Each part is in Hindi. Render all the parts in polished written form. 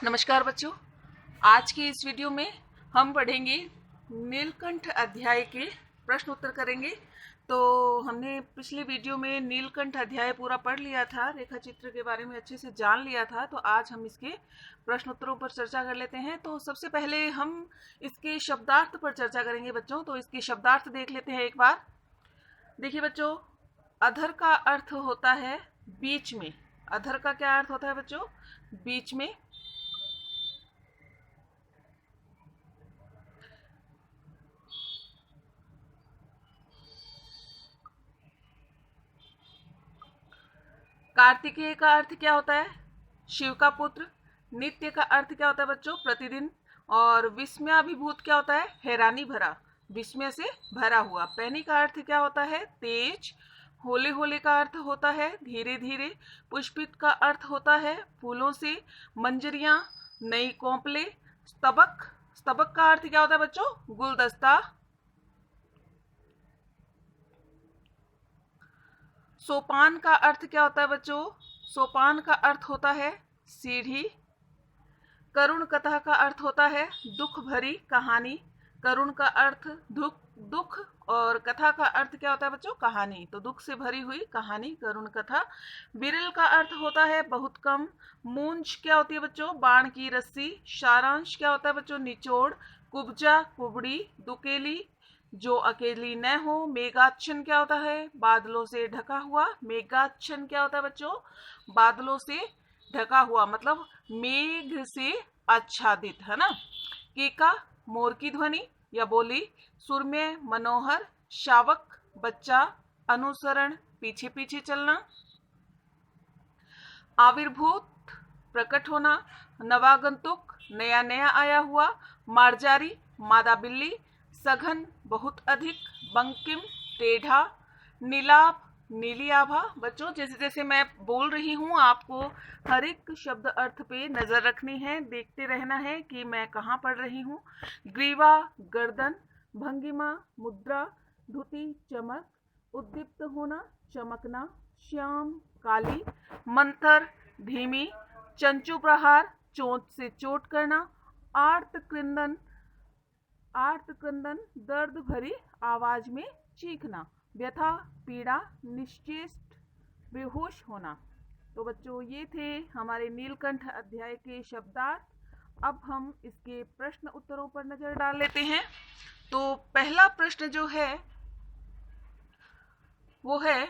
नमस्कार बच्चों, आज के इस वीडियो में हम पढ़ेंगे नीलकंठ अध्याय के प्रश्न उत्तर करेंगे। तो हमने पिछले वीडियो में नीलकंठ अध्याय पूरा पढ़ लिया था, रेखा चित्र के बारे में अच्छे से जान लिया था। तो आज हम इसके प्रश्न उत्तरों पर चर्चा कर लेते हैं। तो सबसे पहले हम इसके शब्दार्थ पर चर्चा करेंगे बच्चों। तो इसके शब्दार्थ देख लेते हैं एक बार। देखिए बच्चों, अधर का अर्थ होता है बीच में। अधर का क्या अर्थ होता है बच्चों? बीच में। कार्तिकेय का अर्थ क्या होता है? शिव का पुत्र। नित्य का अर्थ क्या होता है बच्चों? प्रतिदिन। और विस्मयाभिभूत क्या होता है? हैरानी भरा, विस्मय से भरा हुआ। पैनी का अर्थ क्या होता है? तेज। होले होले का अर्थ होता है धीरे धीरे। पुष्पित का अर्थ होता है फूलों से। मंजरियां, नई कोंपले। स्तबक, स्तबक का अर्थ क्या होता है बच्चों? गुलदस्ता। सोपान का अर्थ क्या होता है बच्चों? सोपान का अर्थ होता है सीढ़ी। करुण कथा का अर्थ होता है दुख भरी कहानी। करुण का अर्थ दुख और कथा का अर्थ क्या होता है बच्चों? कहानी। तो दुख से भरी हुई कहानी, करुण कथा। विरल का अर्थ होता है बहुत कम। मूंज क्या होती है बच्चों? बाण की रस्सी। सारांश क्या होता है बच्चों? निचोड़। कुब्जा, कुबड़ी, दुकेली, जो अकेली न हो। मेघाच्छन क्या होता है? बादलों से ढका हुआ। मेघाच्छन क्या होता है बच्चों? बादलों से ढका हुआ, मतलब मेघ से आच्छादित, है ना। कीका, मोर की ध्वनि या बोली। सुरम्य, मनोहर। शावक, बच्चा। अनुसरण, पीछे पीछे चलना। आविर्भूत, प्रकट होना। नवागंतुक, नया नया आया हुआ। मार्जारी, मादा बिल्ली। सघन, बहुत अधिक। बंकिम, टेढ़ा। नीलाभ, नीली आभा। बच्चों जैसे जैसे मैं बोल रही हूँ आपको हर एक शब्द अर्थ पे नजर रखनी है, देखते रहना है कि मैं कहाँ पढ़ रही हूँ। ग्रीवा, गर्दन। भंगिमा, मुद्रा। धुति, चमक। उद्दीप्त होना, चमकना। श्याम, काली। मंथर, धीमी। चंचू प्रहार, चोट से चोट करना। आर्त क्रंदन, आर्त क्रंदन, दर्द भरी आवाज में चीखना। व्यथा, पीड़ा। निश्चेष्ट, बेहोश होना। तो बच्चों ये थे हमारे नीलकंठ अध्याय के शब्दार्थ। अब हम इसके प्रश्न उत्तरों पर नजर डाल लेते हैं। तो पहला प्रश्न जो है वो है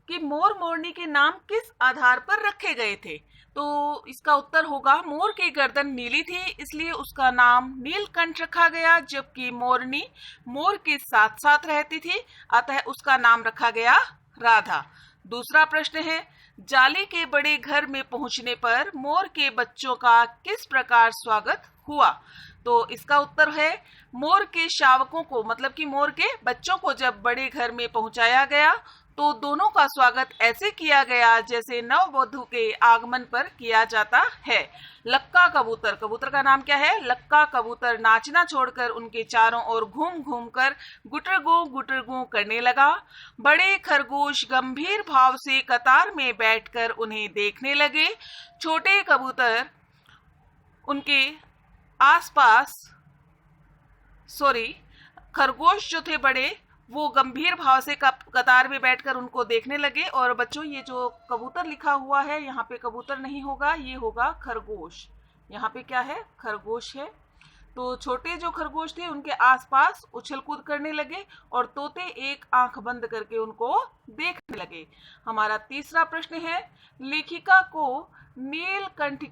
कि मोर मोरनी के नाम किस आधार पर रखे गए थे? तो इसका उत्तर होगा मोर की गर्दन नीली थी, इसलिए उसका नाम नीलकंठ रखा गया। जबकि मोरनी मोर के साथ साथ रहती थी, अतः उसका नाम रखा गया राधा। दूसरा प्रश्न है, जाली के बड़े घर में पहुंचने पर मोर के बच्चों का किस प्रकार स्वागत हुआ? तो इसका उत्तर है मोर के शावकों को, मतलब कि मोर के बच्चों को जब बड़े घर में पहुंचाया गया तो दोनों का स्वागत ऐसे किया गया जैसे नववधू के आगमन पर किया जाता है। लक्का कबूतर, कबूतर का नाम क्या है? लक्का कबूतर नाचना छोड़कर उनके चारों ओर घूम घूम कर गुटरगू करने लगा। बड़े खरगोश गंभीर भाव से कतार में बैठकर उन्हें देखने लगे। छोटे कबूतर उनके आसपास, खरगोश जो थे बड़े, वो गंभीर भाव से कतार में बैठकर उनको देखने लगे। और बच्चों ये जो कबूतर लिखा हुआ है, यहाँ पे कबूतर नहीं होगा, ये होगा खरगोश। यहाँ पे क्या है? खरगोश है। तो छोटे जो खरगोश थे उनके आसपास उछल कूद करने लगे और तोते एक आंख बंद करके उनको देखने लगे। हमारा तीसरा प्रश्न है, लेखिका को नीलकंठ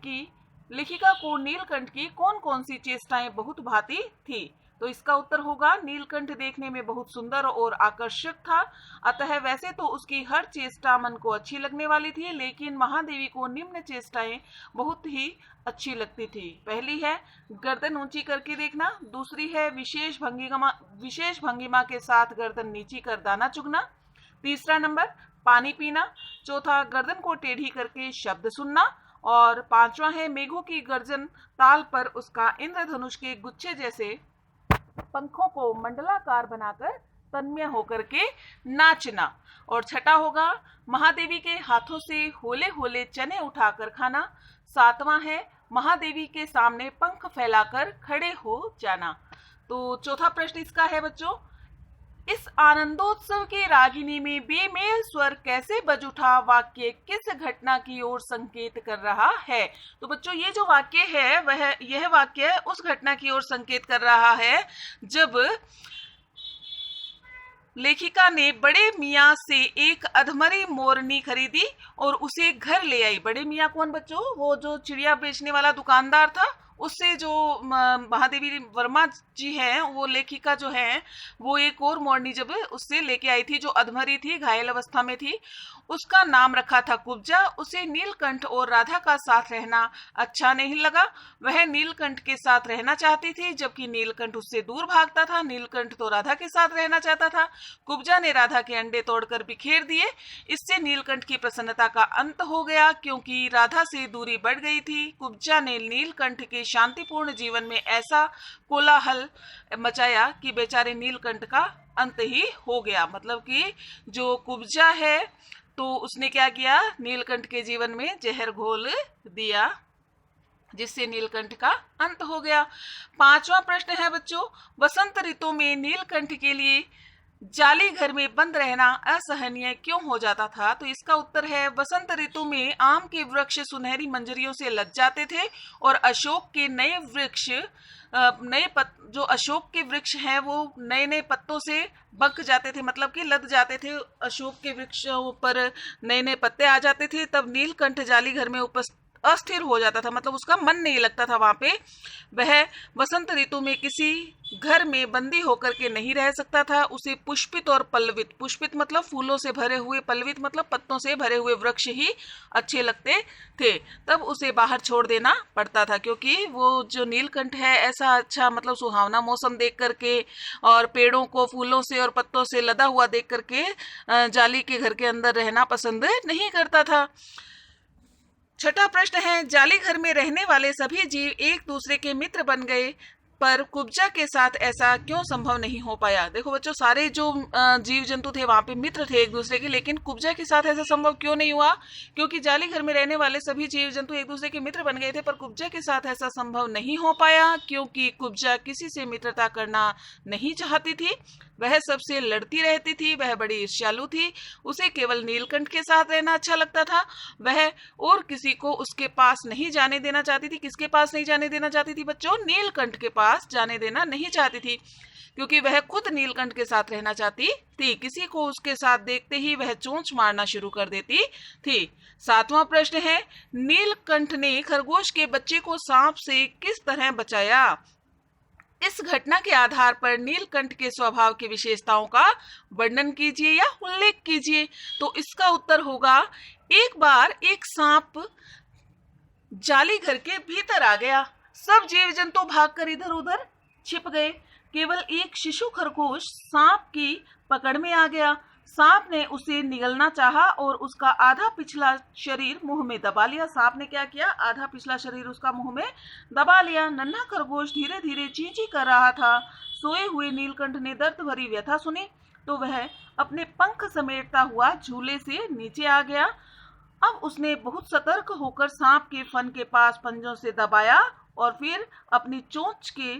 की कौन कौन सी चेष्टाएं बहुत भाती थी? तो इसका उत्तर होगा नीलकंठ देखने में बहुत सुंदर और आकर्षक था, अतः वैसे तो उसकी हर चेष्टा मन को अच्छी लगने वाली थी, लेकिन महादेवी को निम्न चेष्टाएं बहुत ही अच्छी लगती थी। पहली है गर्दन ऊंची करके देखना। दूसरी है विशेष भंगिमा के साथ गर्दन नीची कर दाना चुगना। तीसरा नंबर पानी पीना। चौथा गर्दन को टेढ़ी करके शब्द सुनना। और पांचवा है मेघों की गर्जन ताल पर उसका इंद्रधनुष के गुच्छे जैसे पंखों को मंडलाकार बनाकर तन्मय होकर के नाचना। और छठा होगा महादेवी के हाथों से होले होले चने उठाकर खाना। सातवां है महादेवी के सामने पंख फैलाकर खड़े हो जाना। तो चौथा प्रश्न इसका है बच्चों, इस आनंदोत्सव के रागिनी में बेमेल स्वर कैसे बज उठा, वाक्य किस घटना की ओर संकेत कर रहा है। तो बच्चों ये जो वाक्य है यह वाक्य उस घटना की ओर संकेत कर रहा है जब लेखिका ने बड़े मियाँ से एक अधमरी मोरनी खरीदी और उसे घर ले आई। बड़े मियाँ कौन बच्चों? वो जो चिड़िया बेचने वाला दुकानदार था, उससे जो महादेवी वर्मा जी हैं, वो लेखिका जो है वो एक और मोरनी जब उससे लेके आई थी जो अधमरी थी, घायल अवस्था में थी। उसका नाम रखा था कुब्जा। उसे नीलकंठ और राधा का साथ रहना अच्छा नहीं लगा। वह नीलकंठ के साथ रहना चाहती थी जबकि नीलकंठ उससे दूर भागता था। नीलकंठ तो राधा के साथ रहना चाहता था। कुब्जा ने राधा के अंडे तोड़कर बिखेर दिए। इससे नीलकंठ की प्रसन्नता का अंत हो गया क्योंकि राधा से दूरी बढ़ गई थी। कुब्जा ने नीलकंठ के शांतिपूर्ण जीवन में ऐसा कोलाहल मचाया कि बेचारे नीलकंठ का अंत ही हो गया। मतलब कि जो कुब्जा है तो उसने क्या किया, नीलकंठ के जीवन में जहर घोल दिया जिससे नीलकंठ का अंत हो गया। पांचवा प्रश्न है बच्चों, वसंत ऋतु में नीलकंठ के लिए जाली घर में बंद रहना असहनीय क्यों हो जाता था। तो इसका उत्तर है, वसंत ऋतु में आम के वृक्ष सुनहरी मंजरियों से लद जाते थे और अशोक के नए वृक्ष जो अशोक के वृक्ष हैं वो नए नए पत्तों से बक जाते थे, मतलब कि लद जाते थे। अशोक के वृक्षों पर नए नए पत्ते आ जाते थे। तब नीलकंठ जाली घर में अस्थिर हो जाता था, मतलब उसका मन नहीं लगता था वहां पे। वह वसंत ऋतु में किसी घर में बंदी होकर के नहीं रह सकता था। उसे पुष्पित और पल्लवित, पुष्पित मतलब फूलों से भरे हुए, पल्लवित मतलब पत्तों से भरे हुए वृक्ष ही अच्छे लगते थे। तब उसे बाहर छोड़ देना पड़ता था क्योंकि वो जो नीलकंठ है ऐसा अच्छा मतलब सुहावना मौसम देख करके और पेड़ों को फूलों से और पत्तों से लदा हुआ देख करके जाली के घर के अंदर रहना पसंद नहीं करता था। छठा प्रश्न है, जाली घर में रहने वाले सभी जीव एक दूसरे के मित्र बन गए पर कुब्जा के साथ ऐसा क्यों संभव नहीं हो पाया। देखो बच्चों, सारे जो जीव जंतु थे वहां पे मित्र थे एक दूसरे के, लेकिन कुब्जा के साथ ऐसा संभव क्यों नहीं हुआ? क्योंकि जाली घर में रहने वाले सभी जीव जंतु एक दूसरे के मित्र बन गए थे पर कुब्जा के साथ ऐसा संभव नहीं हो पाया क्योंकि कुब्जा किसी से मित्रता करना नहीं चाहती थी। वह सबसे लड़ती रहती थी। वह बड़ी ईर्ष्यालु थी। उसे केवल नीलकंठ के साथ रहना अच्छा लगता था। वह और किसी को उसके पास नहीं जाने देना चाहती थी। किसके पास नहीं जाने देना चाहती थी बच्चों? नीलकंठ के पास जाने देना नहीं चाहती थी क्योंकि वह खुद नीलकंठ के साथ रहना चाहती थी। किसी को उसके साथ देखते ही वह चोंच मारना शुरू कर देती थी। सातवां प्रश्न है, नीलकंठ ने खरगोश के बच्चे को सांप से किस तरह बचाया। इस घटना के आधार पर नीलकंठ के स्वभाव की विशेषताओं का वर्णन कीजिए या उल्लेख कीजिए। तो इसका उत्तर होगा, एक बार एक सांप जाली घर के भीतर आ गया। सब जीव जंतु भागकर इधर उधर छिप गए। केवल एक शिशु खरगोश सांप की पकड़ में आ गया। सांप ने उसे निगलना चाहा और उसका आधा पिछला शरीर मुंह में दबा लिया। सांप ने क्या किया? आधा पिछला शरीर उसका मुंह में दबा लिया। नन्हा खरगोश धीरे धीरे चींची कर रहा था। सोए हुए नीलकंठ ने दर्द भरी व्यथा सुनी तो वह अपने पंख समेटता हुआ झूले से नीचे आ गया। अब उसने बहुत सतर्क होकर सांप के फन के पास पंजों से दबाया और फिर अपनी चोंच के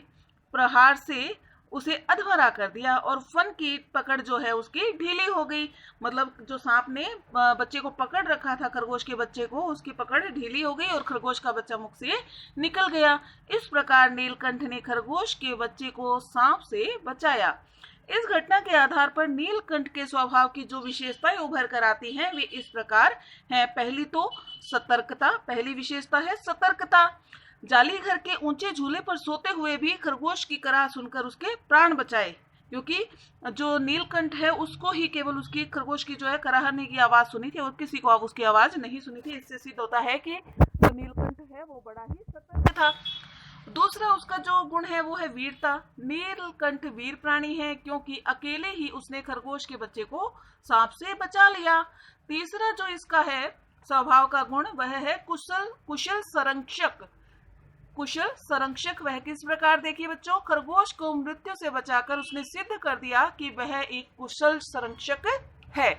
प्रहार से उसे अधमरा कर दिया और फन की पकड़ जो है उसकी ढीली हो गई। मतलब जो सांप ने बच्चे को पकड़ रखा था, खरगोश के बच्चे को, उसकी पकड़ ढीली हो गई और खरगोश का बच्चा मुख से निकल गया। इस प्रकार नीलकंठ ने खरगोश के बच्चे को सांप से बचाया। इस घटना के आधार पर नीलकंठ के स्वभाव की जो विशेषताएं उभर कर आती हैं वे इस प्रकार हैं। पहली तो सतर्कता, पहली विशेषता है सतर्कता। जाली घर के ऊंचे झूले पर सोते हुए भी खरगोश की कराह सुनकर उसके प्राण बचाए क्योंकि जो नीलकंठ है उसको ही केवल उसकी खरगोश की जो है कराहने की आवाज सुनी थी और किसी को उसकी आवाज नहीं सुनी थी। इससे सिद्ध होता है कि जो नीलकंठ है वो बड़ा ही सतर्क था। दूसरा उसका जो गुण है वो है वीरता। नीलकंठ वीर प्राणी है क्योंकि अकेले ही उसने खरगोश के बच्चे को सांप से बचा लिया। तीसरा जो इसका है स्वभाव का गुण वह है कुशल संरक्षक। कुशल संरक्षक वह किस प्रकार? देखिए बच्चों, खरगोश को मृत्यु से बचाकर उसने सिद्ध कर दिया कि वह एक कुशल संरक्षक है।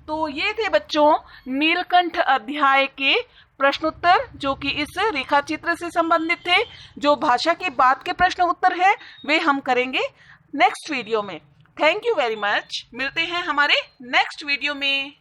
तो ये थे बच्चों नीलकंठ अध्याय के प्रश्नोत्तर, जो कि इस रेखा चित्र से संबंधित थे। जो भाषा के बाद के प्रश्न उत्तर है वे हम करेंगे नेक्स्ट वीडियो में। Thank you very much. मिलते हैं हमारे नेक्स्ट वीडियो में।